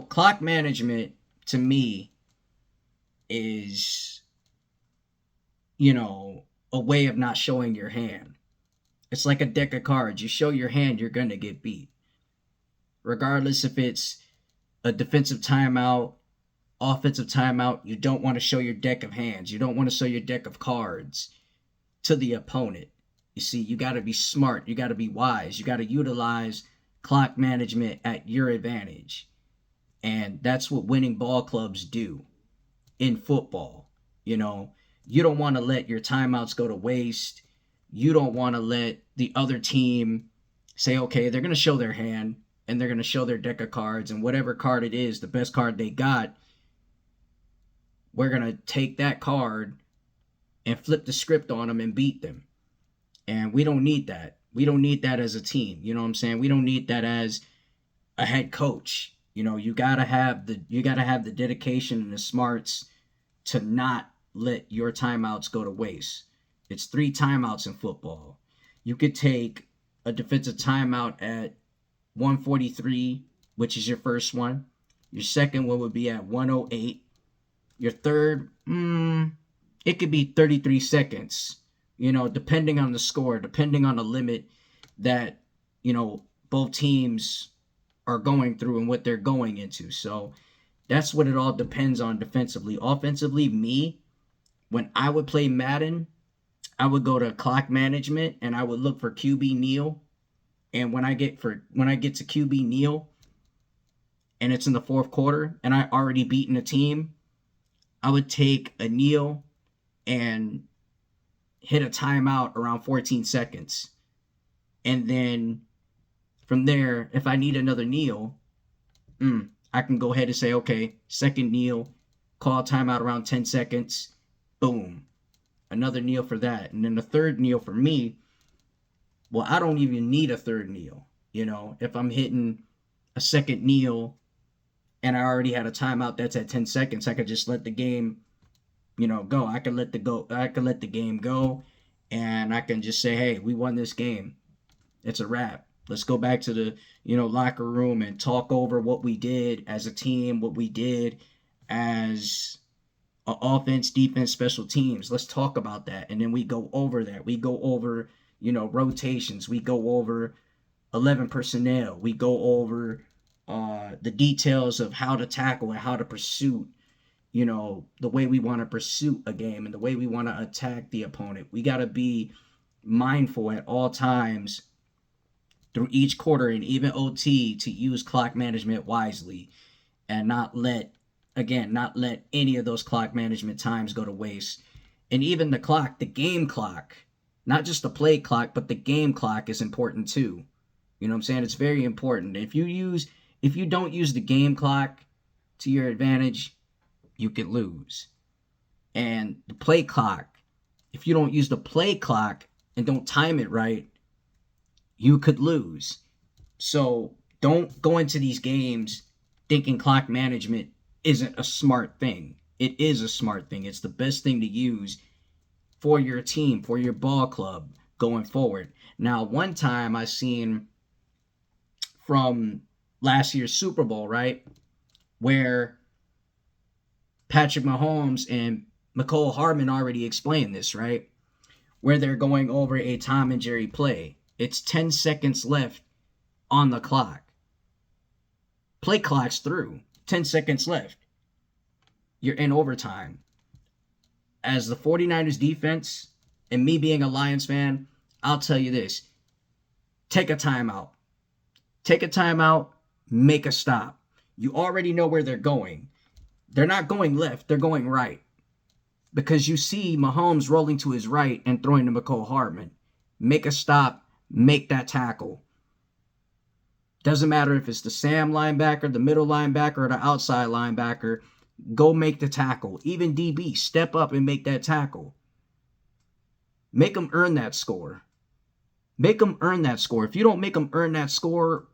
Clock management to me is, a way of not showing your hand. It's like a deck of cards. You show your hand, you're going to get beat. Regardless if it's a defensive timeout, offensive timeout, you don't want to show your deck of hands. You don't want to show your deck of cards to the opponent. You see, you got to be smart. You got to be wise. You got to utilize clock management at your advantage. And that's what winning ball clubs do in football. You don't want to let your timeouts go to waste. You don't want to let the other team say, okay, they're going to show their hand and they're going to show their deck of cards, and whatever card it is, the best card they got, we're going to take that card and flip the script on them and beat them. And we don't need that. We don't need that as a team. You know what I'm saying? We don't need that as a head coach. You gotta have the dedication and the smarts to not let your timeouts go to waste. It's 3 timeouts in football. You could take a defensive timeout at 143, which is your first one. Your second one would be at 108. Your third, it could be 33 seconds, depending on the score, depending on the limit that, both teams are going through and what they're going into. So that's what it all depends on defensively. Offensively, when I would play Madden, I would go to clock management and I would look for QB kneel. And when I get to QB kneel and it's in the fourth quarter and I already beaten a team, I would take a kneel and hit a timeout around 14 seconds. And then from there, if I need another kneel, I can go ahead and say, okay, second kneel, call timeout around 10 seconds, boom, another kneel for that. And then the third kneel for me, well, I don't even need a third kneel. If I'm hitting a second kneel and I already had a timeout that's at 10 seconds, I could just let the game, go. I can let the game go, and I can just say, hey, we won this game. It's a wrap. Let's go back to the, locker room and talk over what we did as a team, what we did as offense, defense, special teams. Let's talk about that. And then we go over that. We go over, rotations. We go over 11 personnel. We go over the details of how to tackle and how to pursue, the way we want to pursue a game and the way we want to attack the opponent. We got to be mindful at all times through each quarter and even OT to use clock management wisely and not let any of those clock management times go to waste. And even the game clock, not just the play clock, but the game clock is important too. You know what I'm saying? It's very important. If you don't use the game clock to your advantage, you could lose. And the play clock, if you don't use the play clock and don't time it right, you could lose. So don't go into these games thinking clock management isn't a smart thing. It is a smart thing. It's the best thing to use for your team, for your ball club going forward. Now, one time I seen from last year's Super Bowl, right, where Patrick Mahomes and Mecole Hardman already explained this, right, where they're going over a Tom and Jerry play. It's 10 seconds left on the clock. Play clock's through. 10 seconds left. You're in overtime. As the 49ers defense, and me being a Lions fan, I'll tell you this. Take a timeout. Take a timeout. Make a stop. You already know where they're going. They're not going left. They're going right. Because you see Mahomes rolling to his right and throwing to Mecole Hardman. Make a stop. Make that tackle. Doesn't matter if it's the Sam linebacker, the middle linebacker, or the outside linebacker. Go make the tackle. Even DB, step up and make that tackle. Make them earn that score. Make them earn that score. If you don't make them earn that score,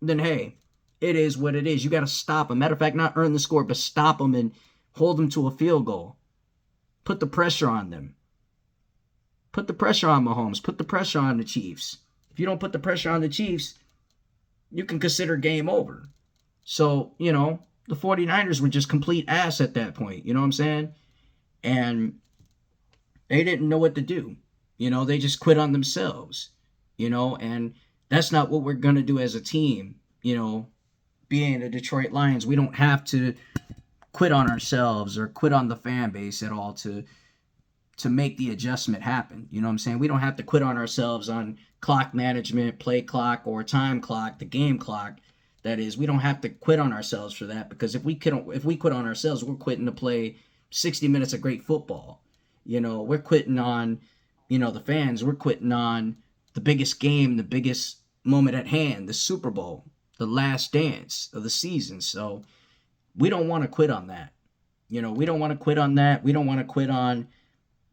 then hey, it is what it is. You got to stop them. Matter of fact, not earn the score, but stop them and hold them to a field goal. Put the pressure on them. Put the pressure on Mahomes. Put the pressure on the Chiefs. If you don't put the pressure on the Chiefs, you can consider game over. So, the 49ers were just complete ass at that point. You know what I'm saying? And they didn't know what to do. They just quit on themselves, and that's not what we're going to do as a team. Being the Detroit Lions, we don't have to quit on ourselves or quit on the fan base at all to make the adjustment happen. You know what I'm saying? We don't have to quit on ourselves on clock management, play clock, or time clock, the game clock. That is, we don't have to quit on ourselves for that, because if we quit on ourselves, we're quitting to play 60 minutes of great football. We're quitting on, the fans. We're quitting on the biggest game, the biggest moment at hand, the Super Bowl, the last dance of the season. So we don't want to quit on that. We don't want to quit on that. We don't want to quit on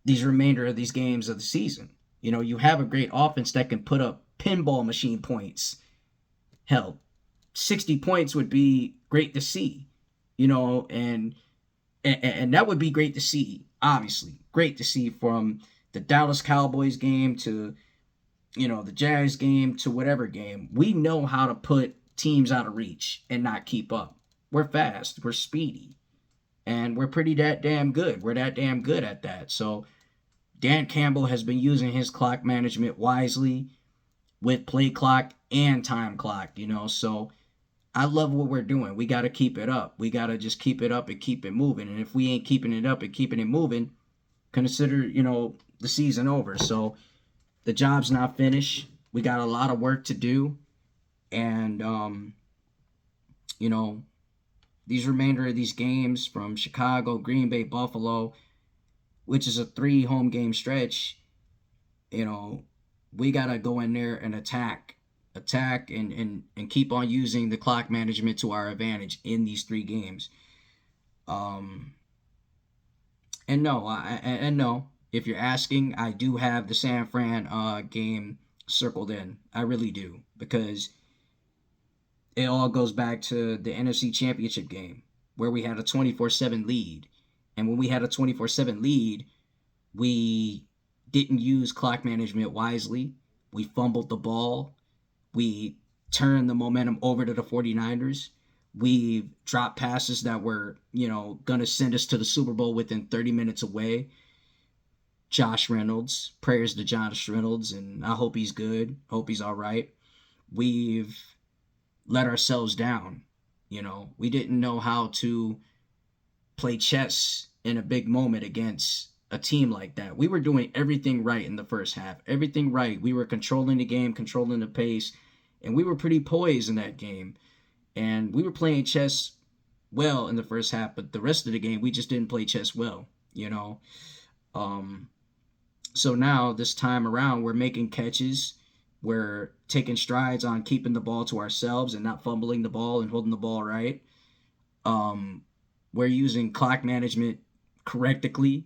these remainder of these games of the season. You have a great offense that can put up pinball machine points. Hell, 60 points would be great to see, and that would be great to see, obviously. Great to see from the Dallas Cowboys game to, the Jazz game to whatever game. We know how to put teams out of reach and not keep up. We're fast, we're speedy, and we're pretty that damn good. We're that damn good at that. So Dan Campbell has been using his clock management wisely with play clock and time clock, so I love what we're doing. We got to keep it up. We got to just keep it up and keep it moving. And if we ain't keeping it up and keeping it moving, consider, the season over. So the job's not finished. We got a lot of work to do. And, you know, these remainder of these games from Chicago, Green Bay, Buffalo, which is a 3 home game stretch, you know, we got to go in there and attack and keep on using the clock management to our advantage in these 3 games. Um, and no, if you're asking, I do have the San Fran game circled in. I really do, because it all goes back to the NFC Championship game where we had a 24/7 lead. And when we had a 24/7 lead, we didn't use clock management wisely. We fumbled the ball. We turned the momentum over to the 49ers. We dropped passes that were, going to send us to the Super Bowl within 30 minutes away. Josh Reynolds, prayers to Josh Reynolds, and I hope he's good. Hope he's all right. We've let ourselves down. We didn't know how to play chess in a big moment against a team like that. We were doing everything right in the first half. Everything right. We were controlling the game, controlling the pace, and we were pretty poised in that game. And we were playing chess well in the first half, but the rest of the game we just didn't play chess well. Um so now this time around we're making catches. We're taking strides on keeping the ball to ourselves and not fumbling the ball and holding the ball right. Um we're using clock management correctly,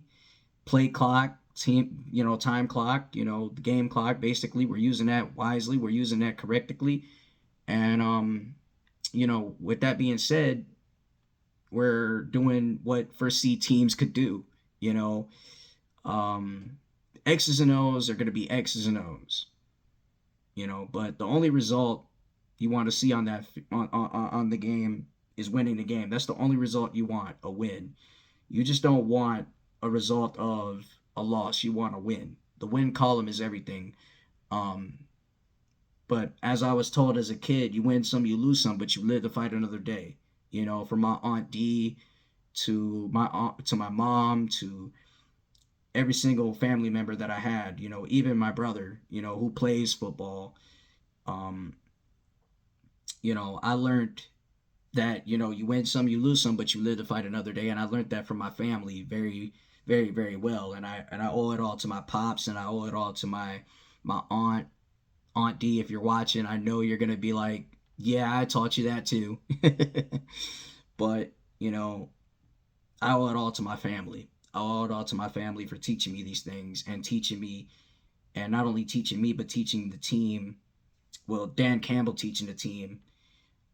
play clock, team, time clock, the game clock. Basically, we're using that wisely. We're using that correctly, and with that being said, we're doing what first seed teams could do. You know, um, X's and O's are going to be X's and O's. But the only result you want to see on that on the game is winning the game. That's the only result you want, a win. You just don't want a result of a loss. You want a win. The win column is everything. Um, but as I was told as a kid, you win some, you lose some, but you live to fight another day. From my aunt D to my mom to every single family member that I had. Even my brother. Who plays football. Um, I learned that you win some, you lose some, but you live to fight another day. And I learned that from my family very, very, very well. And I owe it all to my pops, and I owe it all to my aunt D. If you're watching, I know you're gonna be like, yeah, I taught you that too. But I owe it all to my family. I owe it all to my family for teaching me these things, and teaching me, and not only teaching me, but teaching the team. Well, Dan Campbell teaching the team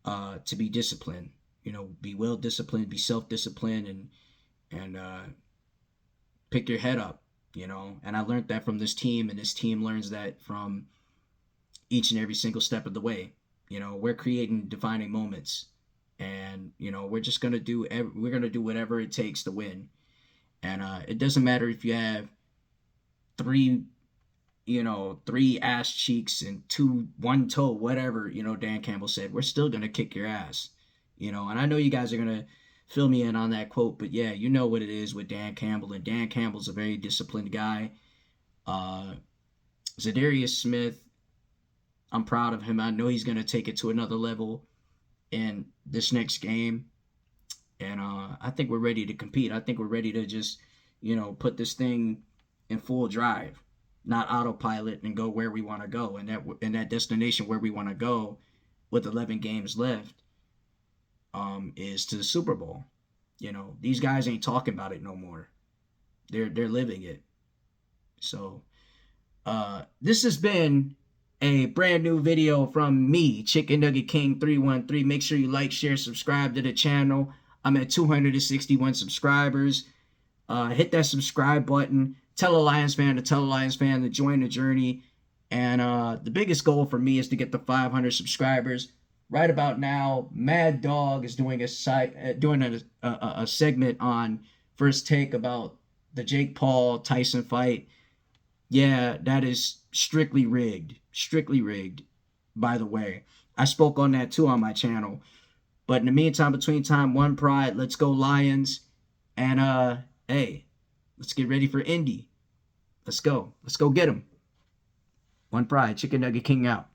to be disciplined. Be well disciplined, be self disciplined, and pick your head up. And I learned that from this team, and this team learns that from each and every single step of the way. We're creating defining moments. And we're just gonna do we're gonna do whatever it takes to win. And it doesn't matter if you have three three ass cheeks and one toe, whatever, Dan Campbell said, we're still going to kick your ass. And I know you guys are going to fill me in on that quote, but yeah, you know what it is with Dan Campbell. And Dan Campbell's a very disciplined guy. Uh, Zadarius Smith, I'm proud of him. I know he's going to take it to another level in this next game. And I think we're ready to compete. I think we're ready to just, put this thing in full drive, not autopilot, and go where we want to go, and that destination where we want to go with 11 games left is to the Super Bowl. These guys ain't talking about it no more. They're living it. So this has been a brand new video from me, Chicken Nugget King 313. Make sure you like, share, subscribe to the channel. I'm at 261 subscribers. Hit that subscribe button. Tell a Lions fan to tell a Lions fan to join the journey. And the biggest goal for me is to get the 500 subscribers. Right about now, Mad Dog is doing a segment on First Take about the Jake Paul Tyson fight. Yeah, that is strictly rigged. Strictly rigged, by the way. I spoke on that too on my channel. But in the meantime, between time, one pride. Let's go Lions. And hey, let's get ready for Indy. Let's go. Let's go get them. One pride. Chicken Nugget King out.